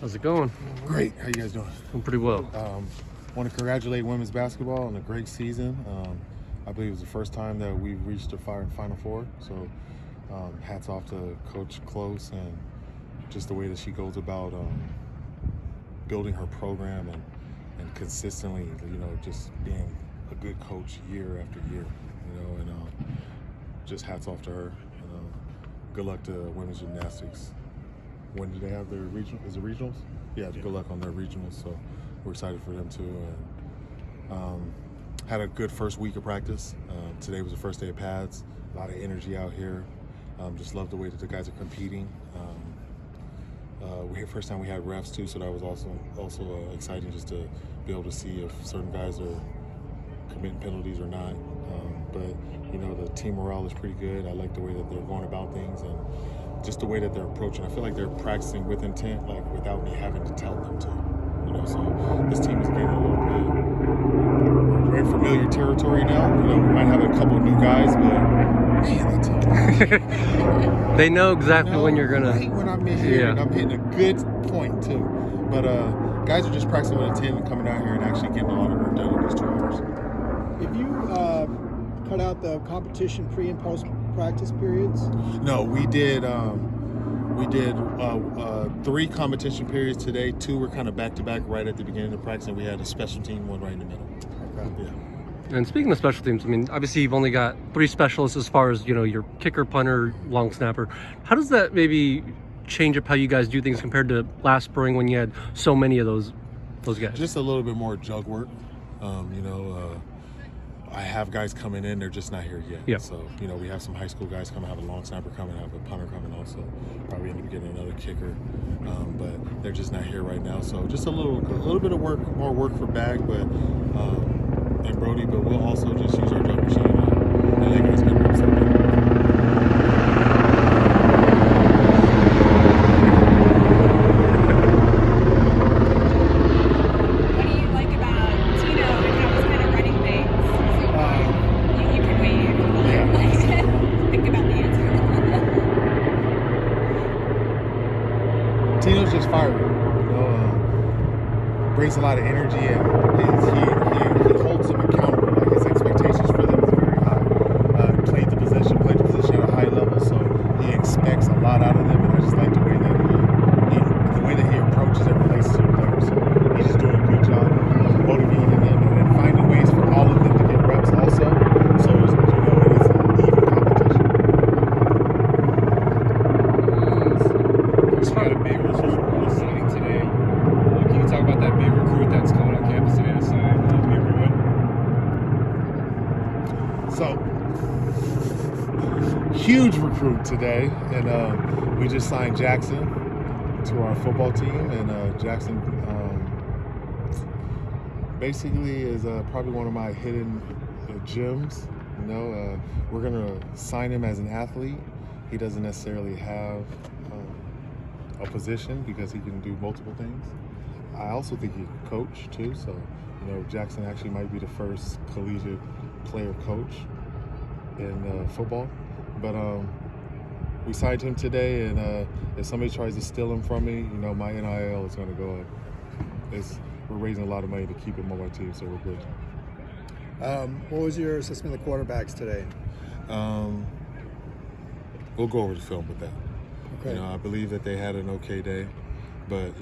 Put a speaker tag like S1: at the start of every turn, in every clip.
S1: How's it going?
S2: Great. How you guys doing?
S1: Doing pretty well.
S2: Want to congratulate women's basketball on a great season. I believe it was the first time that we've reached a Final Four. So hats off to Coach Close and just the way that she goes about building her program and consistently, just being a good coach year after year, and just hats off to her. Good luck to women's gymnastics. When do they have their regional? Is it regionals? Yeah, good luck on their regionals. So we're excited for them too. And had a good first week of practice. Today was the first day of pads. A lot of energy out here. Just love the way that the guys are competing. First time we had refs too, so that was also exciting just to be able to see if certain guys are committing penalties or not. But the team morale is pretty good. I like the way that they're going about things and just the way that they're approaching. I feel like they're practicing with intent, like without me having to tell them to. So this team is getting a little bit. We're in familiar territory now. We might have a couple of new guys, but man, I tell you,
S1: they know exactly when you're gonna.
S2: Right when I'm in here, and I'm hitting a good point too. But guys are just practicing with intent and coming out here and actually getting a lot of work done in these 2 hours.
S3: If you cut out the competition pre and post practice periods?
S2: No, we did 3 competition periods today. 2 were kind of back to back right at the beginning of practice, and we had a special team one right in the middle.
S3: Okay.
S2: Yeah.
S1: And speaking of special teams, I mean, obviously you've only got 3 specialists as far as your kicker, punter, long snapper. How does that maybe change up how you guys do things compared to last spring when you had so many of those guys?
S2: Just a little bit more jug work. I have guys coming in, they're just not here yet.
S1: Yeah.
S2: So, we have some high school guys coming, have a long snapper coming, have a punter coming also. Probably end up getting another kicker. But they're just not here right now. So just a little bit of more work for Bag, and Brody, but we'll also just use our jug machine and let guys get reps up there. Tino's just fiery, brings a lot of energy, and he holds them accountable. Like his expectations for them is very high. Played the position at a high level, so he expects a lot out of them. And I just like the way that he approaches and relates to the players. So he's just doing a good job of motivating them and finding ways for all of them to get reps also. So it is an even competition.
S4: We got a big recruit signing today. Can you talk about that big recruit that's coming on campus today to sign everyone?
S2: So, huge recruit today, and we just signed Jackson to our football team, and Jackson basically is probably one of my hidden gems. We're gonna sign him as an athlete. He doesn't necessarily have a position because he can do multiple things. I also think he can coach too, so Jackson actually might be the first collegiate player coach in football. But we signed him today, and if somebody tries to steal him from me, my NIL is going to go up. We're raising a lot of money to keep him on my team, so we're good.
S3: What was your assessment of the quarterbacks today?
S2: We'll go over the film with that.
S3: Okay.
S2: I believe that they had an okay day, but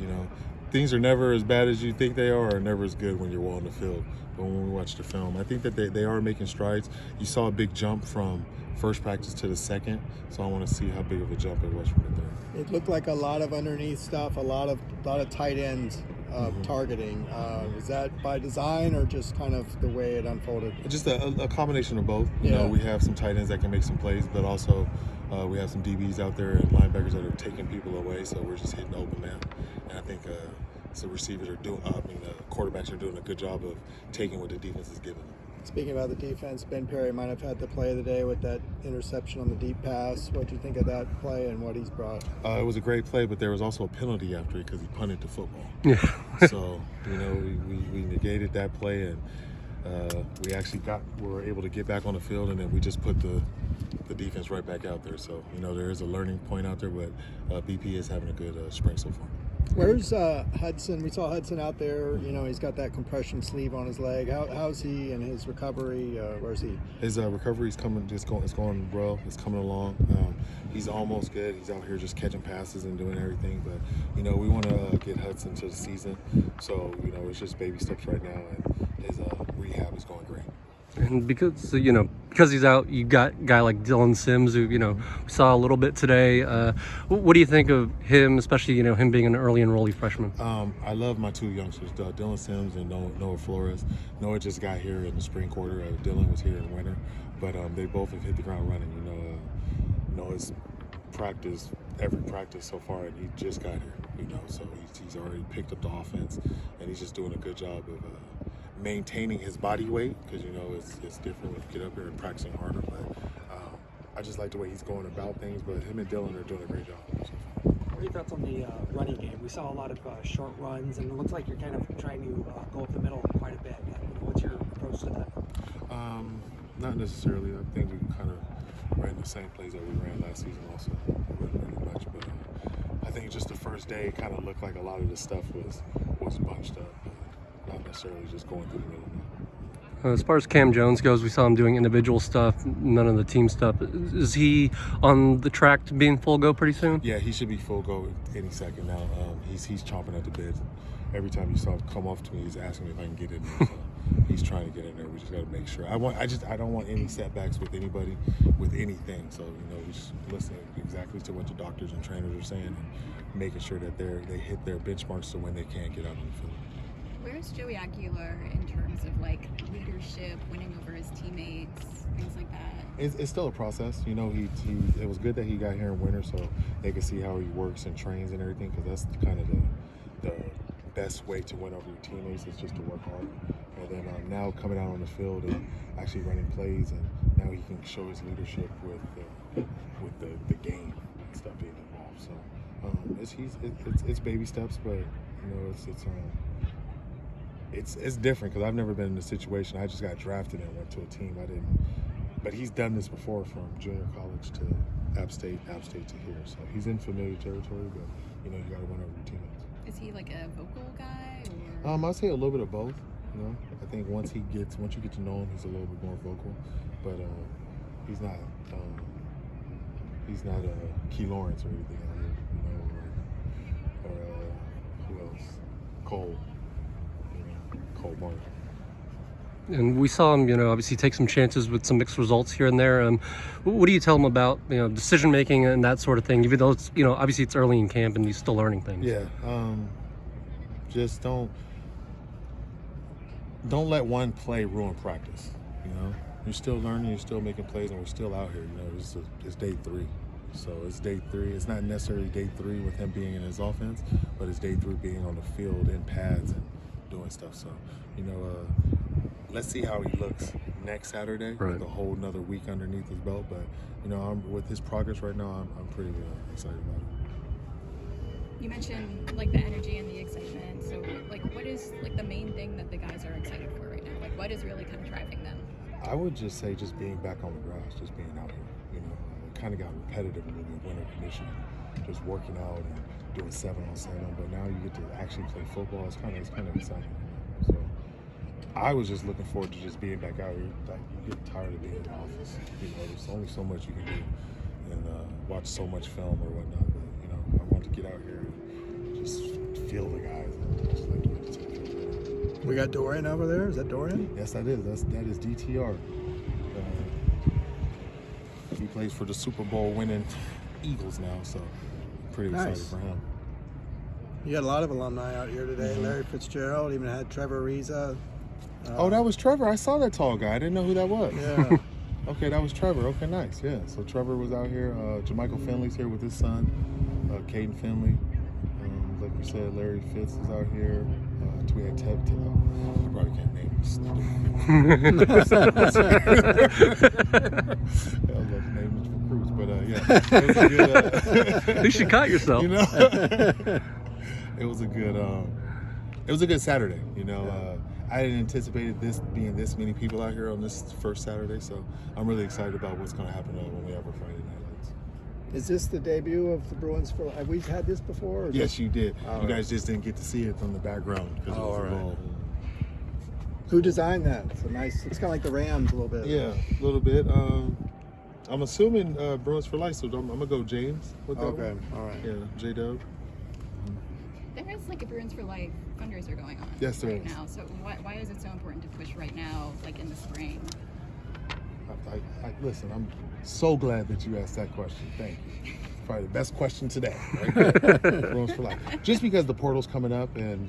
S2: things are never as bad as you think they are, or never as good when you're on the field. But when we watch the film, I think that they are making strides. You saw a big jump from first practice to the second, so I want to see how big of a jump it was from the third.
S3: It looked like a lot of underneath stuff, a lot of tight end targeting. Is that by design or just kind of the way it unfolded?
S2: Just a combination of both.
S3: Yeah.
S2: We have some tight ends that can make some plays, but also we have some DBs out there and linebackers that are taking people away, so we're just hitting open man. And I think the receivers are the quarterbacks are doing a good job of taking what the defense is giving them.
S3: Speaking about the defense, Ben Perry might have had the play of the day with that interception on the deep pass. What do you think of that play and what he's brought?
S2: It was a great play, but there was also a penalty after it because he punted the football.
S1: Yeah.
S2: So, we negated that play, and we actually were able to get back on the field, and then we just put the defense right back out there. So, there is a learning point out there, but BP is having a good spring so far.
S3: Where's Hudson? We saw Hudson out there. You know, he's got that compression sleeve on his leg. How's he in his recovery? Where's he?
S2: His recovery is coming. It's going well. It's coming along. He's almost good. He's out here just catching passes and doing everything. But you know, we want to get Hudson to the season. So you know, it's just baby steps right now, and his rehab is going great.
S1: And because he's out, you got a guy like Dylan Sims, who we saw a little bit today. What do you think of him, especially him being an early enrollee freshman?
S2: I love my two youngsters, Dylan Sims and Noah Flores. Noah just got here in the spring quarter. Dylan was here in winter, but they both have hit the ground running. Noah's practiced every practice so far, and he just got here. So he's already picked up the offense, and he's just doing a good job of maintaining his body weight, because it's different when you get up here and practicing harder. But I just like the way he's going about things. But him and Dylan are doing a great job.
S5: What are your thoughts on the running game? We saw a lot of short runs, and it looks like you're kind of trying to go up the middle quite a bit. What's your approach to that?
S2: Not necessarily. I think we kind of ran the same plays that we ran last season also. Not really much, but I think just the first day kind of looked like a lot of the stuff was bunched up. Not necessarily just going through the middle.
S1: As far as Cam Jones goes, we saw him doing individual stuff, none of the team stuff. Is he on the track to being full go pretty soon?
S2: Yeah, he should be full go any second now. He's chomping at the bit. Every time you saw him come off to me, he's asking me if I can get in there. So he's trying to get in there. We just got to make sure. I don't want any setbacks with anybody, with anything. So we just listen exactly to what the doctors and trainers are saying, and making sure that they hit their benchmarks so when they can get out on the field.
S6: Where's Joey Aguilar in terms of leadership, winning over his teammates, things like that?
S2: It's still a process. It was good that he got here in winter so they could see how he works and trains and everything, because that's kind of the best way to win over your teammates, is just to work hard. And then now coming out on the field and actually running plays, and now he can show his leadership with the game and stuff being involved. So it's baby steps, but it's different, because I've never been in a situation. I just got drafted and went to a team. I didn't, but he's done this before, from junior college to App State to here. So he's in familiar territory, but you got to win over your teammates.
S6: Is he like a vocal guy? Or?
S2: I'd say a little bit of both. I think once you get to know him, he's a little bit more vocal, but he's not Key Lawrence or anything out here, or who else? Cole Martin.
S1: And we saw him, obviously take some chances with some mixed results here and there. What do you tell him about, decision making and that sort of thing? Even though it's, obviously it's early in camp and he's still learning things.
S2: Yeah, just don't let one play ruin practice. You're still learning, you're still making plays, and we're still out here. It's day 3. So it's day 3. It's not necessarily day 3 with him being in his offense, but it's day 3 being on the field in pads and doing stuff. So, let's see how he looks next Saturday,
S1: right,
S2: with a whole another week underneath his belt. But, with his progress right now, I'm pretty excited about it.
S6: You mentioned the energy and the excitement. So what is the main thing that the guys are excited for right now? What is really kind of driving them?
S2: I would just say just being back on the grass, just being out here. It kind of got repetitive a little bit, winter conditioning, just working out and doing 7-on-7. But now you get to actually play football. It's kind of exciting. So I was just looking forward to just being back out here. You get tired of being in the office. There's only so much you can do and watch so much film or whatnot. But I want to get out here and just feel the guys. I just like the way the team feels.
S3: We got Dorian over there. Is that Dorian?
S2: Yes, that is. That is DTR. He plays for the Super Bowl winning Eagles now, so pretty excited for him.
S3: You got a lot of alumni out here today.
S2: Mm-hmm.
S3: Larry Fitzgerald, even had Trevor Ariza.
S2: Oh, that was Trevor. I saw that tall guy. I didn't know who that was.
S3: Yeah.
S2: Okay, that was Trevor. Okay, nice. Yeah, so Trevor was out here. Jermichael Finley's here with his son, Caden Finley. Like you said, Larry Fitz is out here. We had Ted. I probably can't name him. I was about to name him for Cruz, but yeah, it was a good.
S1: At least you caught yourself.
S2: It was a good Saturday. I didn't anticipate this being this many people out here on this first Saturday, so I'm really excited about what's going to happen when we have our Friday night lights.
S3: Is this the debut of the Bruins for? Have we had this before? Or
S2: Yes, you did.
S3: All
S2: You
S3: right.
S2: guys just didn't get to see it on the background because it
S3: Oh,
S2: was
S3: all
S2: a
S3: right.
S2: little.
S3: Who designed that? It's a nice. It's kind of like the Rams a little bit.
S2: Yeah, a little bit. I'm assuming Bruins for life, so I'm gonna go James with that
S3: Okay.
S2: one.
S3: All right.
S2: Yeah, J-Dub.
S6: There is like a Bruins for Life fundraiser going on
S2: Yes, there
S6: right
S2: is.
S6: now. So why is it so important to push right now, like in the spring?
S2: Listen, I'm so glad that you asked that question. Thank you. Probably the best question today. Right? Bruins for life. Just because the portal's coming up, and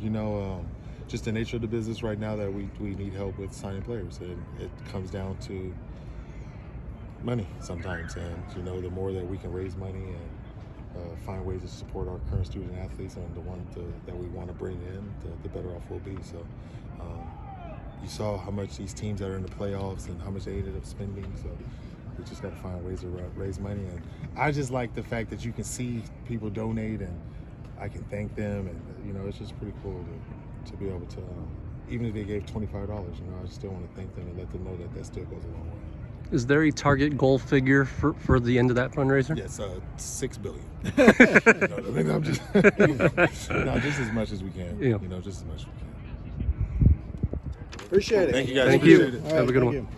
S2: just the nature of the business right now that we need help with signing players, and it comes down to money sometimes. And the more that we can raise money and find ways to support our current student athletes and the ones that we want to bring in, the better off we'll be. So. You saw how much these teams that are in the playoffs and how much they ended up spending. So we just got to find ways to raise money. And I just like the fact that you can see people donate and I can thank them. And, it's just pretty cool to be able to, even if they gave $25, I still want to thank them and let them know that still goes a long way.
S1: Is there a target goal figure for the end of that fundraiser?
S2: Yes, $6 billion. I'm just, no, just as much as we can.
S1: Yeah.
S2: Just as much as we can.
S3: Appreciate it.
S2: Thank you guys.
S1: Thank you.
S2: Appreciate it.
S3: All right,
S1: Have a good
S3: thank
S1: one.
S3: you.